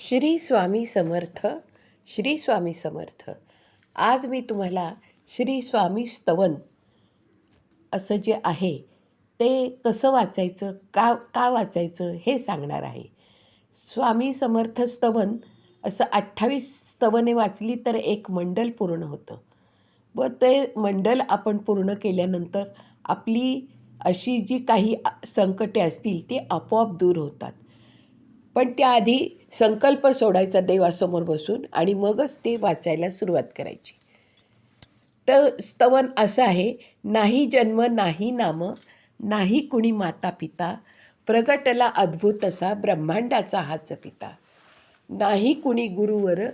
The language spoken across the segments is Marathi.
श्री स्वामी समर्थ. श्री स्वामी समर्थ. आज मी तुम्हाला श्री स्वामी स्तवन असं जे आहे ते कसं वाचायचं, का का वाचायचं हे सांगणार आहे. स्वामी समर्थ स्तवन असं 28 स्तवने वाचली तर एक मंडल पूर्ण होतं व ते मंडल आपण पूर्ण केल्यानंतर आपली अशी जी काही संकटे असतील ती आपोआप दूर होतात. पण त्याआधी संकल्प सोडायचा देवासमोर बसून आणि मगच ते वाचायला सुरुवात करायची. तर स्तवन असं आहे, नाही जन्म नाही नाम, नाही कुणी माता पिता, प्रगटला अद्भुत असा ब्रह्मांडाचा हाच पिता. नाही कुणी गुरुवर,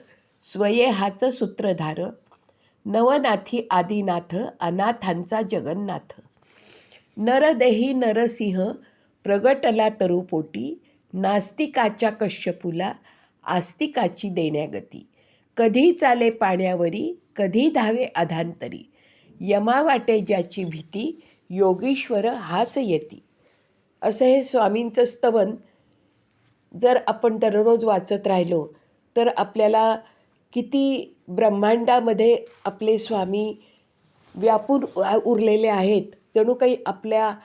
स्वये हाच सूत्रधार, नवनाथी आदिनाथ, अनाथांचा जगन्नाथ. नरदेही नरसिंह, प्रगटला तरुपोटी, नास्तिकाच्या कश्यपूला, आस्तिकाची देण्यागती. कधी चाले पाण्यावरी, कधी धावे अधांतरी, यमा वाटे ज्याची भीती, योगीश्वर हाच येती. असं हे स्वामींचं स्तवन जर आपण दररोज वाचत राहिलो तर आपल्याला किती ब्रह्मांडामध्ये आपले स्वामी व्यापून उरलेले आहेत. जणू काही आपल्या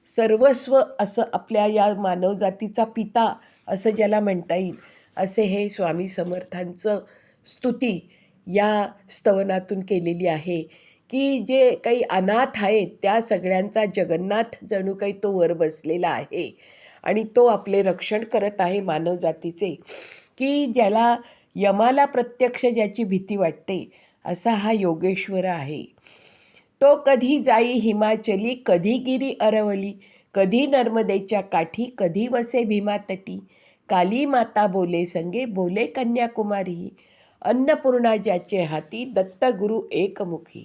सर्वस्व असं आपल्या या मानवजातीचा पिता असं ज्याला म्हणता येईल, असे हे स्वामी समर्थांचं स्तुती या स्तवनातून केलेली आहे की जे काही अनाथ आहेत त्या सगळ्यांचा जगन्नाथ जणू काही तो वर बसलेला आहे आणि तो आपले रक्षण करत आहे मानवजातीचे. की ज्याला यमाला प्रत्यक्ष ज्याची भीती वाटते असा हा योगेश्वर आहे. तो कधी जाई हिमाचली, कधी गिरी अरवली, कधी नर्मदेच्या काठी, कधी वसे भीमातटी, काली माता बोले संगे, बोले कन्याकुमारी, अन्नपूर्णा ज्याचे हाती, दत्तगुरु एकमुखी.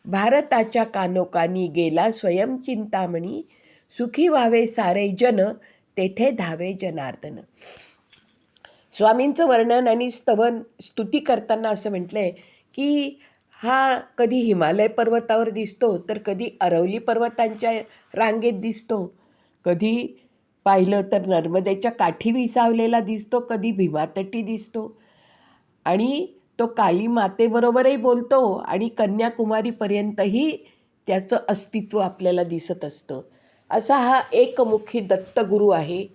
भारताच्या कानोकानी गेला स्वयं चिंतामणी, सुखी व्हावे सारे जन, तेथे धावे जनार्दन. स्वामींचं वर्णन आणि स्तवन स्तुती करताना असं म्हटलं आहे की हा कधी हिमालय पर्वतावर दिसतो, तर कधी अरवली पर्वतांच्या रांगेत दिसतो, कधी पाहिलं तर नर्मदेच्या काठी विसावलेला दिसतो, कधी भीमातटी दिसतो आणि तो काली मातेबरोबरही बोलतो आणि कन्याकुमारीपर्यंतही त्याचं अस्तित्व आपल्याला दिसत असतं. असा हा एकमुखी दत्तगुरू आहे.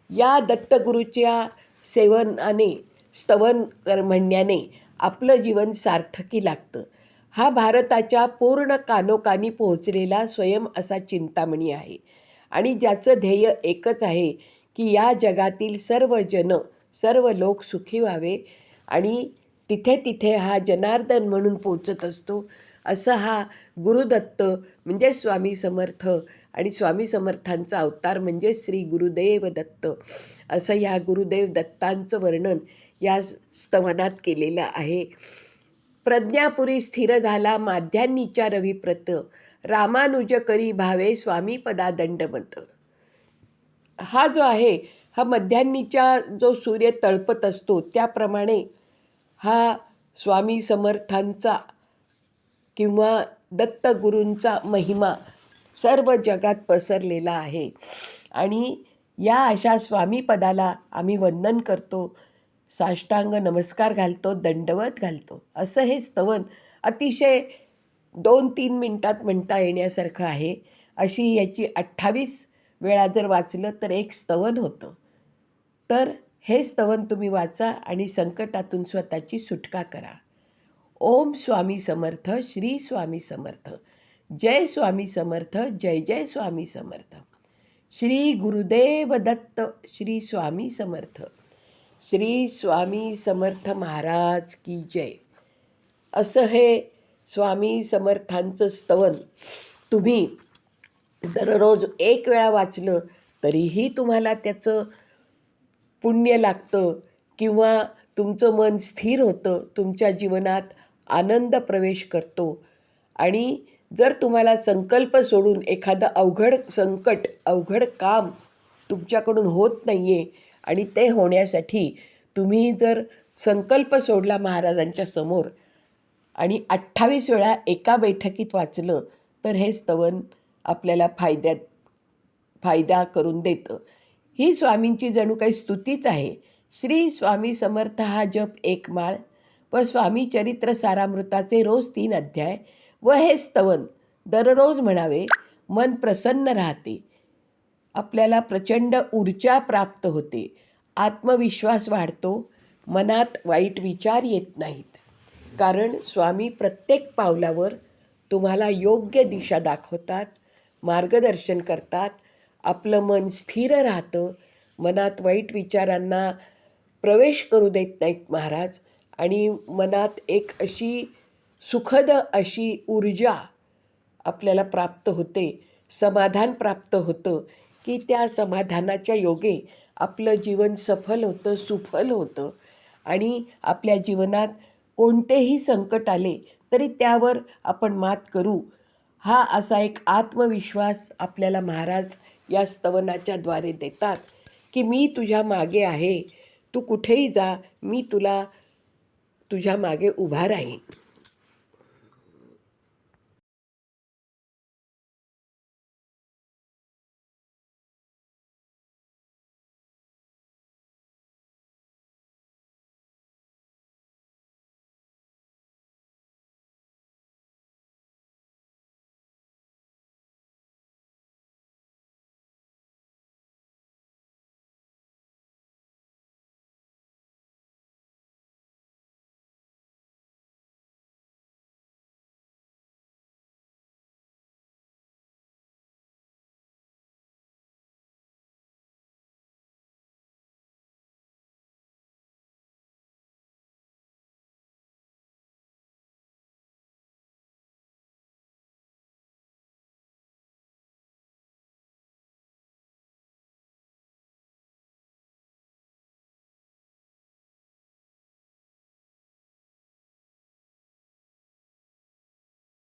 या दत्तगुरूच्या सेवनाने स्तवन म्हणण्याने आपलं जीवन सार्थकी लागतं. हा भारताच्या पूर्ण कानोकानी पोहोचलेला स्वयं असा चिंतामणी आहे आणि ज्याचं ध्येय एकच आहे की या जगातील सर्व जन सर्व लोक सुखी व्हावे आणि तिथे तिथे हा जनार्दन म्हणून पोचत असतो. असं हा गुरुदत्त म्हणजे स्वामी समर्थ आणि स्वामी समर्थांचा अवतार म्हणजे श्री गुरुदेव दत्त असं या गुरुदेव दत्तांचं वर्णन या स्तवनात केलेलं आहे. प्रज्ञापुरी स्थिर झाला माध्यान्नीच्या रविप्रत, रामानुज करी भावे स्वामी पदा दंडमत. हा जो आहे हा मध्यान्नीच्या जो सूर्य तळपत असतो त्याप्रमाणे हा स्वामी समर्थांचा किंवा दत्तगुरूंचा महिमा सर्व जगात पसरलेला आहे आणि या अशा स्वामीपदाला आम्ही वंदन करतो, साष्टांग नमस्कार घालतो, दंडवत घालतो. असं हे स्तवन अतिशय 2-3 मिनटात म्हणता येण्यासारखं आहे. अशी याची 28 वेळा जर वाचलं तर एक स्तवन होतं. तर हे स्तवन तुम्ही वाचा आणि संकटातून स्वतःची सुटका करा. ओम स्वामी समर्थ. श्री स्वामी समर्थ. जय स्वामी समर्थ. जय जय स्वामी समर्थ. श्री गुरुदेव दत्त. श्री स्वामी समर्थ. श्री स्वामी समर्थ महाराज की जय. असं हे स्वामी समर्थांचं स्तवन तुम्ही दररोज 1 वेळा वाचलं तरीही तुम्हाला त्याचं पुण्य लागतं किंवा तुमचं मन स्थिर होतं, तुमच्या जीवनात आनंद प्रवेश करतो. आणि जर तुम्हाला संकल्प सोडून एखादं अवघड संकट अवघड काम तुमच्याकडून होत नाही आहे आणि ते होण्यासाठी तुम्ही जर संकल्प सोडला महाराजांच्या समोर आणि 28 वेळा एका बैठकीत वाचलं तर हे स्तवन आपल्याला फायदा करून देतं. ही स्वामींची जणू काही स्तुतीच आहे श्री स्वामी समर्थ हा जप एक माळ व स्वामी चरित्र सारामृताचे रोज 3 अध्याय व हे स्तवन दररोज म्हणावे. मन प्रसन्न राहते, आपल्याला प्रचंड ऊर्जा प्राप्त होते, आत्मविश्वास वाढतो, मनात वाईट विचार येत नाहीत. कारण स्वामी प्रत्येक पावलावर तुम्हाला योग्य दिशा दाखवतात, मार्गदर्शन करतात. आपलं मन स्थिर राहतं, मनात वाईट विचारांना प्रवेश करू देत नाहीत महाराज. आणि मनात एक अशी सुखद अशी ऊर्जा आपल्याला प्राप्त होते, समाधान प्राप्त होतं की त्या समाधानाच्या योगे आपलं जीवन सफल होतं, सुफल होतं. आणि आपल्या जीवनात कोणतेही संकट आले तरी त्यावर आपण मात करू, हा असा एक आत्मविश्वास आपल्याला महाराज या स्तवनाच्या द्वारे देतात की मी तुझ्या मागे आहे, तू कुठेही जा, मी तुझ्या मागे उभा राहीन.